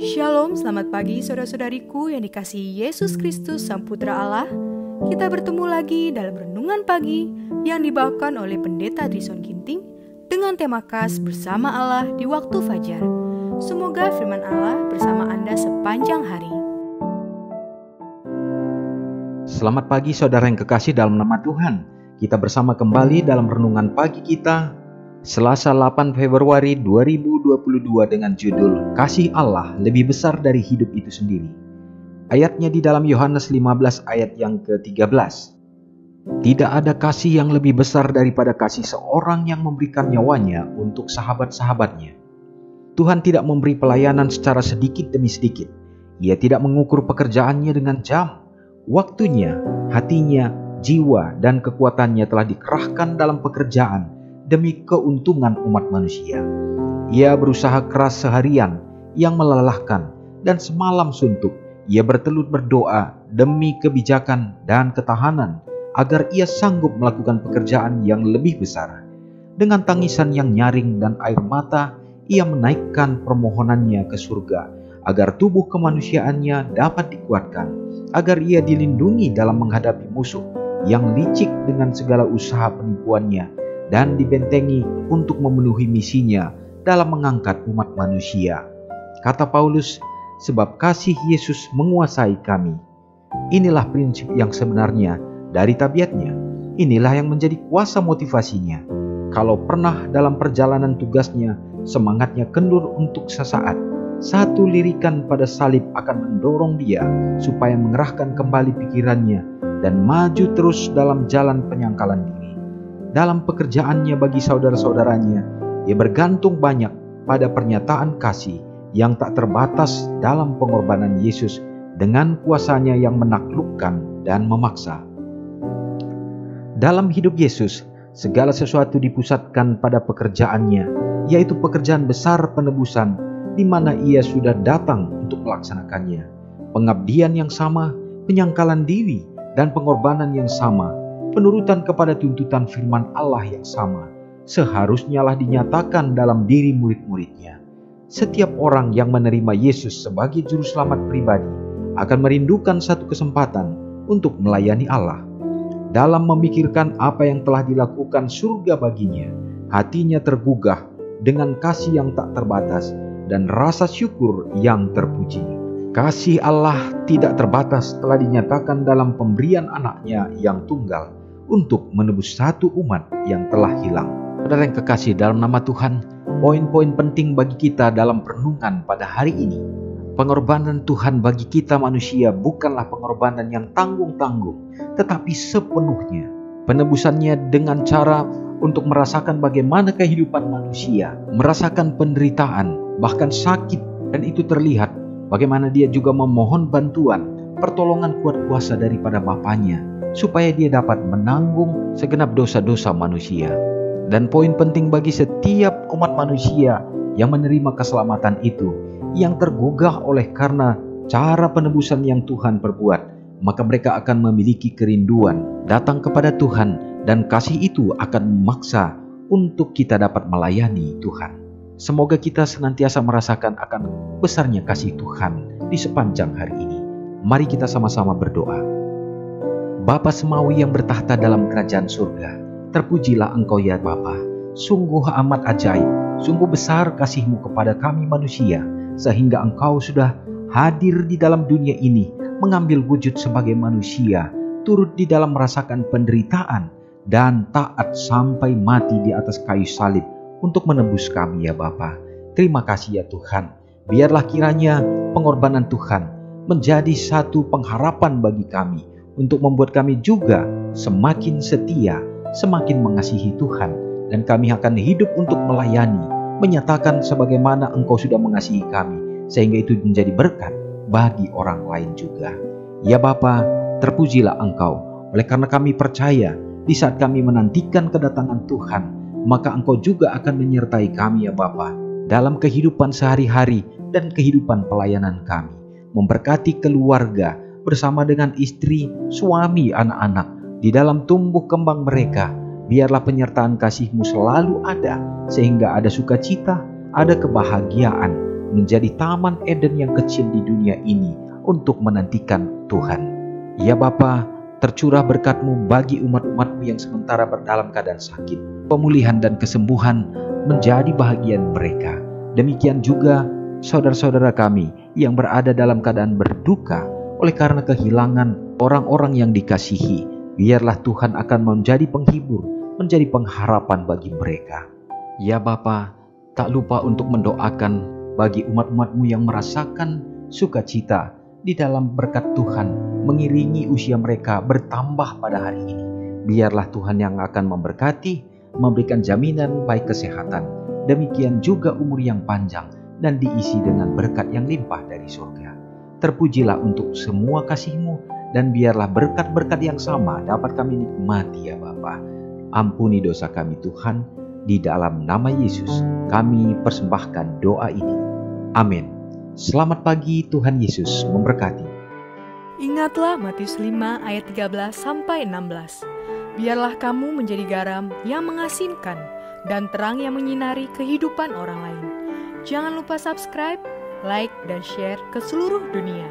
Shalom, selamat pagi saudara-saudariku yang dikasihi Yesus Kristus Sang Putra Allah. Kita bertemu lagi dalam Renungan Pagi yang dibawakan oleh Pendeta Trison Ginting dengan tema khas Bersama Allah di Waktu Fajar. Semoga firman Allah bersama Anda sepanjang hari. Selamat pagi saudara yang kekasih dalam nama Tuhan. Kita bersama kembali dalam Renungan Pagi kita Selasa 8 Februari 2022 dengan judul Kasih Allah lebih besar dari hidup itu sendiri. Ayatnya di dalam Yohanes 15 ayat yang ke-13. Tidak ada kasih yang lebih besar daripada kasih seorang yang memberikan nyawanya untuk sahabat-sahabatnya. Tuhan tidak memberi pelayanan secara sedikit demi sedikit. Ia tidak mengukur pekerjaannya dengan jam. Waktunya, hatinya, jiwa, dan kekuatannya telah dikerahkan dalam pekerjaan demi keuntungan umat manusia. Ia berusaha keras seharian yang melelahkan, dan semalam suntuk ia bertelut berdoa demi kebijakan dan ketahanan agar ia sanggup melakukan pekerjaan yang lebih besar. Dengan tangisan yang nyaring dan air mata, ia menaikkan permohonannya ke surga agar tubuh kemanusiaannya dapat dikuatkan, agar ia dilindungi dalam menghadapi musuh yang licik dengan segala usaha penipuannya, dan dibentengi untuk memenuhi misinya dalam mengangkat umat manusia. Kata Paulus, sebab kasih Yesus menguasai kami. Inilah prinsip yang sebenarnya dari tabiatnya. Inilah yang menjadi kuasa motivasinya. Kalau pernah dalam perjalanan tugasnya, semangatnya kendur untuk sesaat, satu lirikan pada salib akan mendorong dia supaya mengerahkan kembali pikirannya dan maju terus dalam jalan penyangkalan diri. Dalam pekerjaannya bagi saudara-saudaranya, ia bergantung banyak pada pernyataan kasih yang tak terbatas dalam pengorbanan Yesus dengan kuasanya yang menaklukkan dan memaksa. Dalam hidup Yesus, segala sesuatu dipusatkan pada pekerjaannya, yaitu pekerjaan besar penebusan di mana ia sudah datang untuk melaksanakannya. Pengabdian yang sama, penyangkalan diri, dan pengorbanan yang sama, penurutan kepada tuntutan firman Allah yang sama, seharusnya lah dinyatakan dalam diri murid-muridnya. Setiap orang yang menerima Yesus sebagai juru selamat pribadi akan merindukan satu kesempatan untuk melayani Allah. Dalam memikirkan apa yang telah dilakukan surga baginya, hatinya tergugah dengan kasih yang tak terbatas dan rasa syukur yang terpuji. Kasih Allah tidak terbatas telah dinyatakan dalam pemberian anaknya yang tunggal untuk menebus satu umat yang telah hilang. Saudara yang kekasih dalam nama Tuhan, poin-poin penting bagi kita dalam renungan pada hari ini. Pengorbanan Tuhan bagi kita manusia bukanlah pengorbanan yang tanggung-tanggung, tetapi sepenuhnya. Penebusannya dengan cara untuk merasakan bagaimana kehidupan manusia, merasakan penderitaan, bahkan sakit, dan itu terlihat bagaimana dia juga memohon bantuan, pertolongan kuat kuasa daripada Bapaknya, supaya dia dapat menanggung segenap dosa-dosa manusia. Dan poin penting bagi setiap umat manusia yang menerima keselamatan itu, yang tergugah oleh karena cara penebusan yang Tuhan perbuat, maka mereka akan memiliki kerinduan datang kepada Tuhan, dan kasih itu akan memaksa untuk kita dapat melayani Tuhan. Semoga kita senantiasa merasakan akan besarnya kasih Tuhan di sepanjang hari ini. Mari kita sama-sama berdoa. Bapa Semawi yang bertahta dalam kerajaan surga, terpujilah Engkau ya Bapa. Sungguh amat ajaib, sungguh besar kasih-Mu kepada kami manusia, sehingga Engkau sudah hadir di dalam dunia ini, mengambil wujud sebagai manusia, turut di dalam merasakan penderitaan, dan taat sampai mati di atas kayu salib untuk menebus kami ya Bapa. Terima kasih ya Tuhan. Biarlah kiranya pengorbanan Tuhan menjadi satu pengharapan bagi kami, untuk membuat kami juga semakin setia, semakin mengasihi Tuhan, dan kami akan hidup untuk melayani, menyatakan sebagaimana Engkau sudah mengasihi kami, sehingga itu menjadi berkat bagi orang lain juga. Ya Bapa, terpujilah Engkau, oleh karena kami percaya di saat kami menantikan kedatangan Tuhan, maka Engkau juga akan menyertai kami ya Bapa, dalam kehidupan sehari-hari dan kehidupan pelayanan kami, memberkati keluarga, bersama dengan istri, suami, anak-anak, di dalam tumbuh kembang mereka. Biarlah penyertaan kasih-Mu selalu ada, sehingga ada sukacita, ada kebahagiaan, menjadi taman Eden yang kecil di dunia ini untuk menantikan Tuhan. Ya Bapa, tercurah berkat-Mu bagi umat-umat-Mu yang sementara dalam keadaan sakit. Pemulihan dan kesembuhan menjadi bahagian mereka. Demikian juga saudara-saudara kami yang berada dalam keadaan berduka oleh karena kehilangan orang-orang yang dikasihi. Biarlah Tuhan akan menjadi penghibur, menjadi pengharapan bagi mereka. Ya Bapa, tak lupa untuk mendoakan bagi umat-umat-Mu yang merasakan sukacita di dalam berkat Tuhan mengiringi usia mereka bertambah pada hari ini. Biarlah Tuhan yang akan memberkati, memberikan jaminan baik kesehatan, demikian juga umur yang panjang dan diisi dengan berkat yang limpah dari surga. Terpujilah untuk semua kasih-Mu, dan biarlah berkat-berkat yang sama dapat kami nikmati ya Bapa. Ampuni dosa kami Tuhan, di dalam nama Yesus kami persembahkan doa ini. Amin. Selamat pagi, Tuhan Yesus memberkati. Ingatlah Matius 5 ayat 13-16. Biarlah kamu menjadi garam yang mengasinkan dan terang yang menyinari kehidupan orang lain. Jangan lupa subscribe, like, dan share ke seluruh dunia.